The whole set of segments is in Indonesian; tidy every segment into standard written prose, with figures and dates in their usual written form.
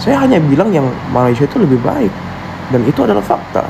Saya hanya bilang yang Malaysia itu lebih baik, dan itu adalah fakta.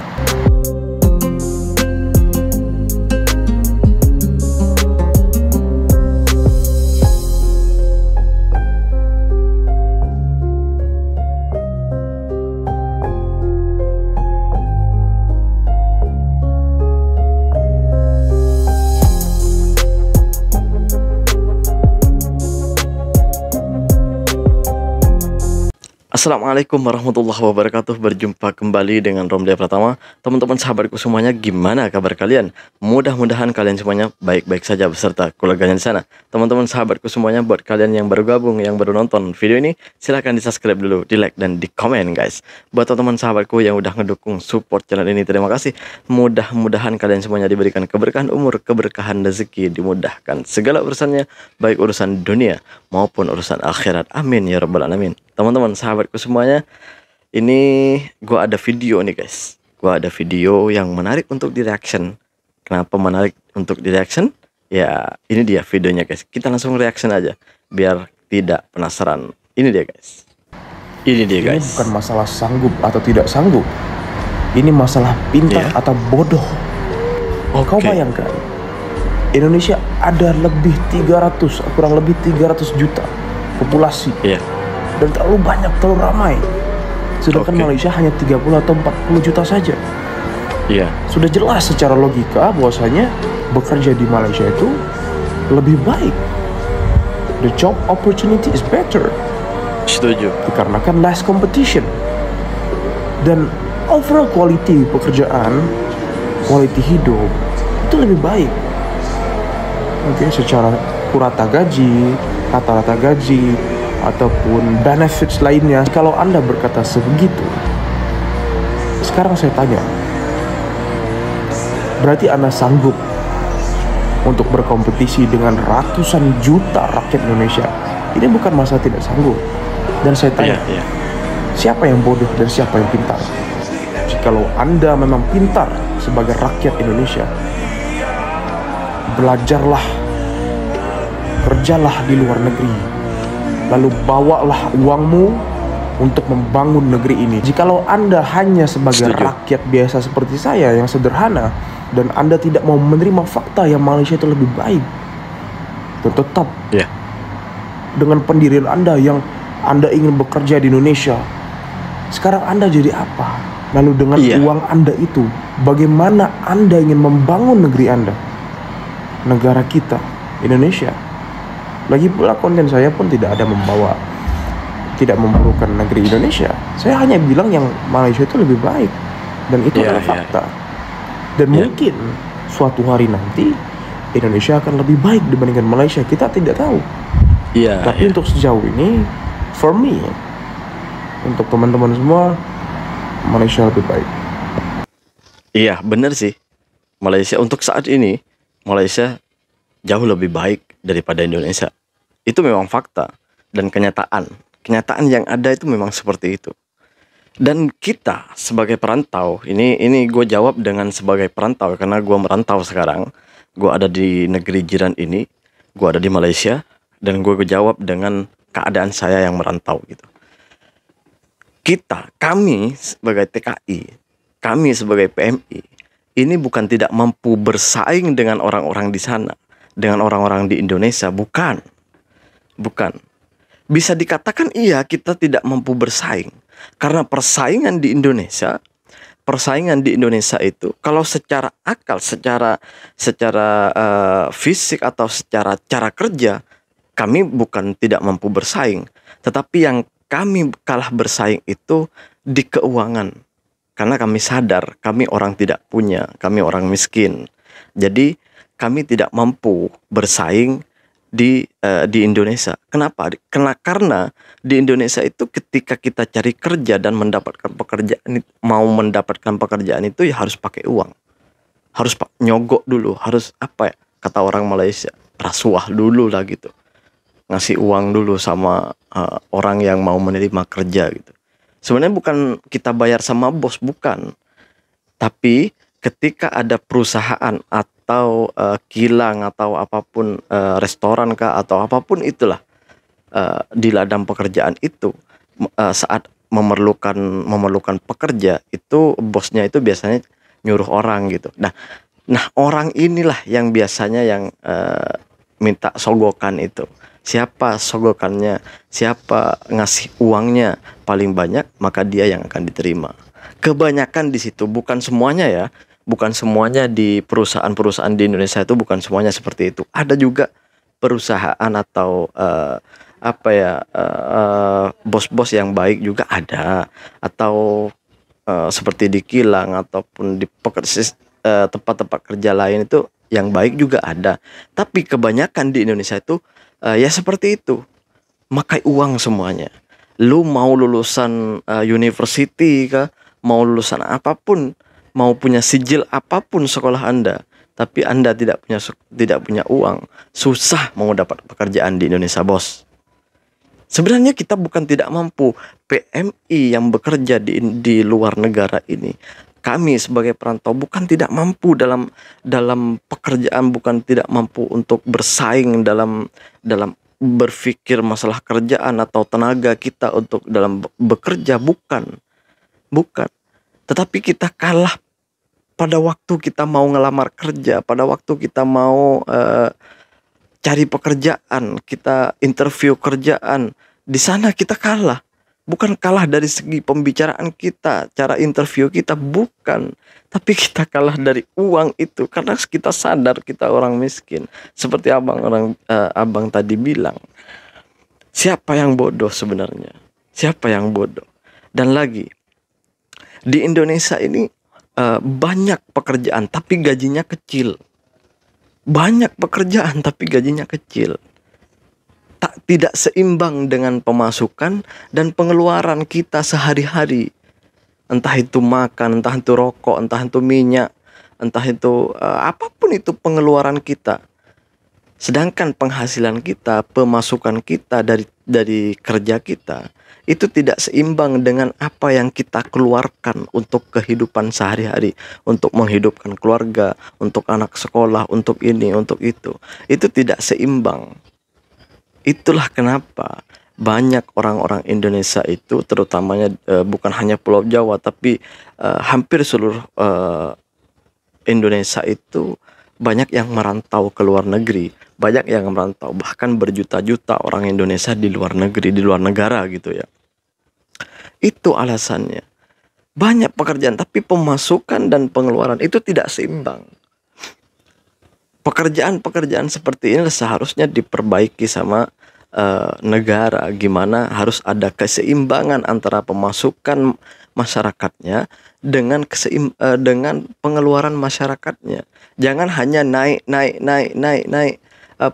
Assalamualaikum warahmatullahi wabarakatuh. Berjumpa kembali dengan Romlia Pratama. Teman-teman sahabatku semuanya, gimana kabar kalian? Mudah-mudahan kalian semuanya baik-baik saja beserta keluarganya di sana. Teman-teman sahabatku semuanya, buat kalian yang baru gabung, yang baru nonton video ini, silahkan di subscribe dulu, di like dan di komen guys. Buat teman-teman sahabatku yang udah ngedukung support channel ini, terima kasih. Mudah-mudahan kalian semuanya diberikan keberkahan umur, keberkahan rezeki, dimudahkan segala urusannya, baik urusan dunia maupun urusan akhirat. Amin ya rabbal alamin. Teman-teman sahabatku semuanya, ini gua ada video nih guys. Gua ada video yang menarik untuk di reaction. Kenapa menarik untuk di reaction? Ya ini dia videonya guys. Kita langsung reaction aja biar tidak penasaran. Ini dia guys. Ini dia guys. Ini bukan masalah sanggup atau tidak sanggup. Ini masalah pintar atau bodoh. Kau bayangkan, Indonesia ada kurang lebih 300 juta populasi. Dan terlalu banyak, terlalu ramai. Sedangkan Malaysia hanya 30 atau 40 juta saja. Sudah jelas secara logika bahwasanya bekerja di Malaysia itu lebih baik. The job opportunity is better. Setuju. Dikarenakan less competition. Dan overall quality pekerjaan, quality hidup itu lebih baik. Secara rata gaji, rata-rata gaji, ataupun benefits lainnya. Kalau Anda berkata sebegitu, sekarang saya tanya, berarti Anda sanggup untuk berkompetisi dengan ratusan juta rakyat Indonesia? Ini bukan masalah tidak sanggup. Dan saya tanya, siapa yang bodoh dan siapa yang pintar? Jikalau Anda memang pintar sebagai rakyat Indonesia, belajarlah, kerjalah di luar negeri, lalu bawalah uangmu untuk membangun negeri ini. Jikalau Anda hanya sebagai rakyat biasa seperti saya yang sederhana, dan Anda tidak mau menerima fakta yang Malaysia itu lebih baik, dan tetap dengan pendirian Anda yang Anda ingin bekerja di Indonesia, sekarang Anda jadi apa? Lalu dengan uang Anda itu, bagaimana Anda ingin membangun negeri Anda, negara kita, Indonesia? Lagi pula konten saya pun tidak memburukan negeri Indonesia. Saya hanya bilang yang Malaysia itu lebih baik, dan itu adalah fakta. Dan mungkin suatu hari nanti Indonesia akan lebih baik dibandingkan Malaysia. Kita tidak tahu. Tapi untuk sejauh ini, for me, untuk teman-teman semua, Malaysia lebih baik. Iya, benar sih. Malaysia untuk saat ini, Malaysia jauh lebih baik daripada Indonesia. Itu memang fakta dan kenyataan. Kenyataan yang ada itu memang seperti itu. Dan kita sebagai perantau, ini gue jawab dengan sebagai perantau karena gue merantau sekarang. Gue ada di negeri jiran ini, gue ada di Malaysia, dan gue jawab dengan keadaan saya yang merantau gitu. Kami sebagai TKI, kami sebagai PMI, ini bukan tidak mampu bersaing dengan orang-orang di sana, dengan orang-orang di Indonesia, bukan. Bisa dikatakan iya, kita tidak mampu bersaing karena persaingan di Indonesia itu kalau secara akal, secara fisik atau secara cara kerja, kami bukan tidak mampu bersaing, tetapi yang kami kalah bersaing itu di keuangan, karena kami sadar kami orang tidak punya, kami orang miskin, jadi kami tidak mampu bersaing di Indonesia. Kenapa? Karena di Indonesia itu ketika kita cari kerja dan mendapatkan pekerjaan itu ya harus pakai uang, harus nyogok dulu, harus kata orang Malaysia, rasuah dulu lah gitu, ngasih uang dulu sama orang yang mau menerima kerja gitu. Sebenarnya bukan kita bayar sama bos, bukan, tapi ketika ada perusahaan atau kilang atau apapun, restoran kah atau apapun itulah, di ladang pekerjaan itu, saat memerlukan pekerja, itu bosnya itu biasanya nyuruh orang gitu. Nah, orang inilah yang biasanya yang minta sogokan itu. Siapa sogokannya, siapa ngasih uangnya paling banyak, maka dia yang akan diterima. Kebanyakan di situ, bukan semuanya ya. Bukan semuanya di perusahaan-perusahaan di Indonesia itu, bukan semuanya seperti itu. Ada juga perusahaan atau bos-bos yang baik juga ada, atau seperti di kilang ataupun di tempat-tempat kerja lain itu yang baik juga ada. Tapi kebanyakan di Indonesia itu ya seperti itu, makai uang semuanya. Lu mau lulusan university kah, mau lulusan apapun, mau punya sijil apapun sekolah Anda, tapi Anda tidak punya uang, susah mau dapat pekerjaan di Indonesia, bos. Sebenarnya kita bukan tidak mampu. PMI yang bekerja di luar negara ini, kami sebagai perantau bukan tidak mampu dalam pekerjaan, bukan tidak mampu untuk bersaing dalam berpikir masalah kerjaan atau tenaga kita untuk dalam bekerja, bukan. Tetapi kita kalah pada waktu kita mau ngelamar kerja, pada waktu kita mau cari pekerjaan, kita interview kerjaan, di sana kita kalah. Bukan kalah dari segi pembicaraan kita, cara interview kita, bukan. Tapi kita kalah dari uang itu, karena kita sadar kita orang miskin. Seperti abang tadi bilang, siapa yang bodoh sebenarnya? Siapa yang bodoh? Dan lagi, di Indonesia ini banyak pekerjaan tapi gajinya kecil. Banyak pekerjaan tapi gajinya kecil. Tidak seimbang dengan pemasukan dan pengeluaran kita sehari-hari. Entah itu makan, entah itu rokok, entah itu minyak, entah itu apapun itu pengeluaran kita. Sedangkan penghasilan kita, pemasukan kita dari kerja kita, itu tidak seimbang dengan apa yang kita keluarkan untuk kehidupan sehari-hari, untuk menghidupkan keluarga, untuk anak sekolah, untuk ini, untuk itu. Itu tidak seimbang. Itulah kenapa banyak orang-orang Indonesia itu, terutamanya bukan hanya Pulau Jawa, tapi hampir seluruh Indonesia itu banyak yang merantau ke luar negeri, banyak yang merantau, bahkan berjuta-juta orang Indonesia di luar negeri, di luar negara gitu ya. Itu alasannya. Banyak pekerjaan tapi pemasukan dan pengeluaran itu tidak seimbang. Pekerjaan-pekerjaan seperti ini seharusnya diperbaiki sama negara. Gimana harus ada keseimbangan antara pemasukan masyarakatnya dengan pengeluaran masyarakatnya. Jangan hanya naik,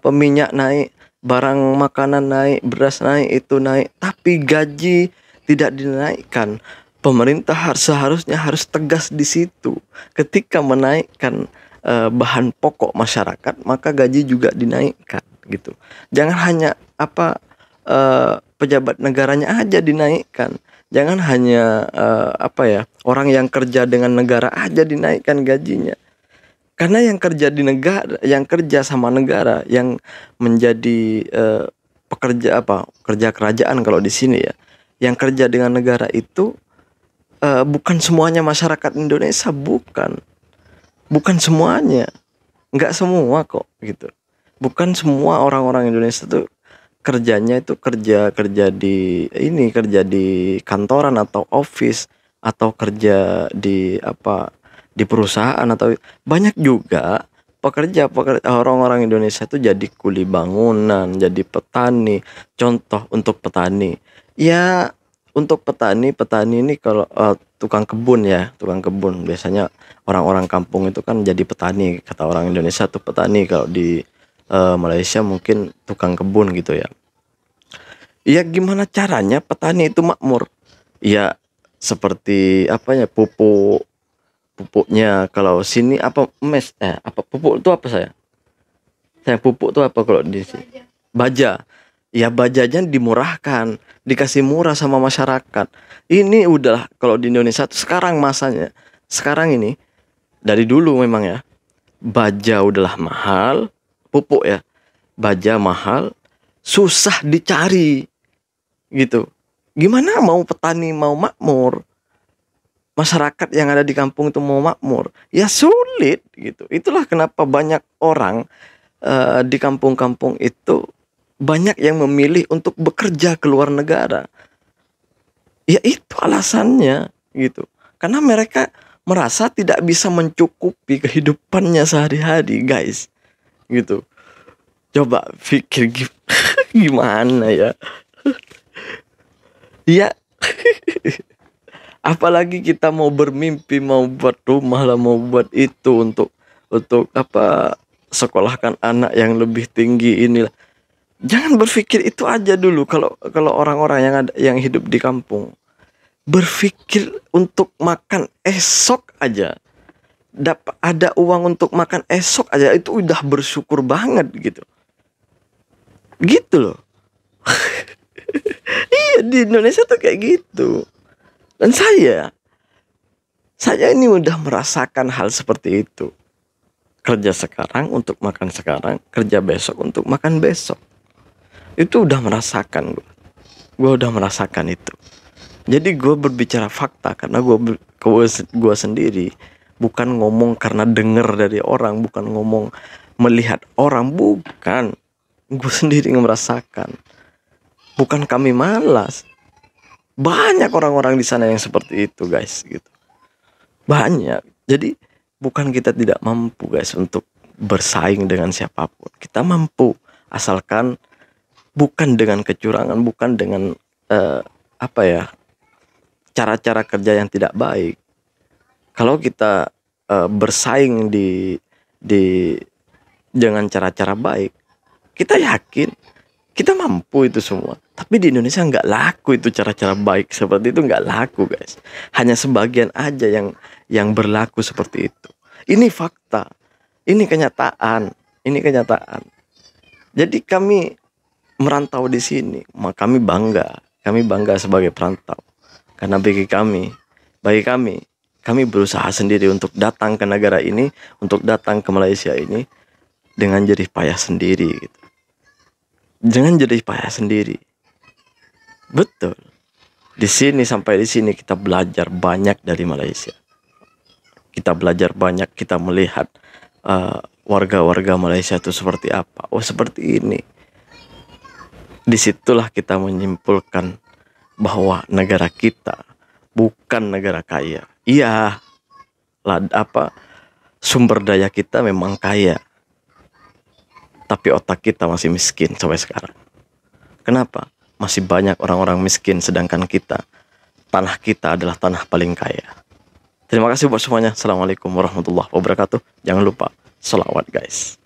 minyak naik, barang makanan naik, beras naik, itu naik, tapi gaji tidak dinaikkan. Pemerintah seharusnya harus tegas di situ. Ketika menaikkan bahan pokok masyarakat, maka gaji juga dinaikkan gitu. Jangan hanya pejabat negaranya aja dinaikkan. Jangan hanya orang yang kerja dengan negara aja dinaikkan gajinya. Karena yang kerja di negara, yang kerja sama negara, yang menjadi kerja kerajaan kalau di sini ya, yang kerja dengan negara itu bukan semuanya masyarakat Indonesia, bukan semuanya, nggak semua kok gitu. Bukan semua orang-orang Indonesia tuh kerjanya itu kerja di kantoran atau office, atau kerja di perusahaan, atau banyak juga pekerja orang-orang Indonesia itu jadi kuli bangunan, jadi petani. Contoh untuk petani, ya untuk petani ini kalau tukang kebun biasanya orang-orang kampung itu kan jadi petani. Kata orang Indonesia tuh petani, kalau di Malaysia mungkin tukang kebun gitu ya. Ya gimana caranya petani itu makmur? Ya seperti pupuknya. Kalau sini pupuk itu apa saya pupuk itu apa kalau di sini? Baja. Ya bajanya dimurahkan, dikasih murah sama masyarakat. Ini udah kalau di Indonesia tuh sekarang masanya. Sekarang ini, dari dulu memang ya, baja udahlah mahal, pupuk baja mahal, susah dicari gitu. Gimana mau petani mau makmur? Masyarakat yang ada di kampung itu mau makmur? Ya sulit gitu. Itulah kenapa banyak orang di kampung-kampung itu banyak yang memilih untuk bekerja ke luar negara. Ya itu alasannya gitu. Karena mereka merasa tidak bisa mencukupi kehidupannya sehari-hari, guys. Gitu. Coba pikir gimana ya? Ya, apalagi kita mau bermimpi, mau buat rumah lah, mau buat itu untuk apa, sekolahkan anak yang lebih tinggi inilah. Jangan berpikir itu aja dulu. Kalau orang-orang yang hidup di kampung berpikir untuk makan esok aja, dapat ada uang untuk makan esok aja, itu udah bersyukur banget gitu. Gitu loh. Iya, di Indonesia tuh kayak gitu. Dan saya ini udah merasakan hal seperti itu. Kerja sekarang untuk makan sekarang, kerja besok untuk makan besok. Itu udah merasakan gue. Gue udah merasakan itu. Jadi gue berbicara fakta karena gue sendiri, bukan ngomong karena denger dari orang, bukan ngomong melihat orang, bukan. Gue sendiri merasakan. Bukan kami malas. Banyak orang-orang di sana yang seperti itu, guys, gitu. Banyak. Jadi bukan kita tidak mampu, guys, untuk bersaing dengan siapapun. Kita mampu, asalkan bukan dengan kecurangan, bukan dengan cara-cara kerja yang tidak baik. Kalau kita bersaing dengan cara-cara baik, kita yakin kita mampu itu semua. Tapi di Indonesia nggak laku itu cara-cara baik seperti itu, nggak laku, guys. Hanya sebagian aja yang berlaku seperti itu. Ini fakta, ini kenyataan, ini kenyataan. Jadi kami merantau di sini, maka kami bangga sebagai perantau. Karena bagi kami berusaha sendiri untuk datang ke negara ini, untuk datang ke Malaysia ini dengan jerih payah sendiri gitu. Dengan jerih payah sendiri. Betul. Sampai di sini kita belajar banyak dari Malaysia. Kita belajar banyak, kita melihat warga-warga Malaysia itu seperti apa. Oh, seperti ini. Disitulah kita menyimpulkan bahwa negara kita bukan negara kaya. Iya, sumber daya kita memang kaya, tapi otak kita masih miskin sampai sekarang. Kenapa? Masih banyak orang-orang miskin, sedangkan tanah kita adalah tanah paling kaya. Terima kasih buat semuanya. Assalamualaikum warahmatullahi wabarakatuh. Jangan lupa sholawat, guys.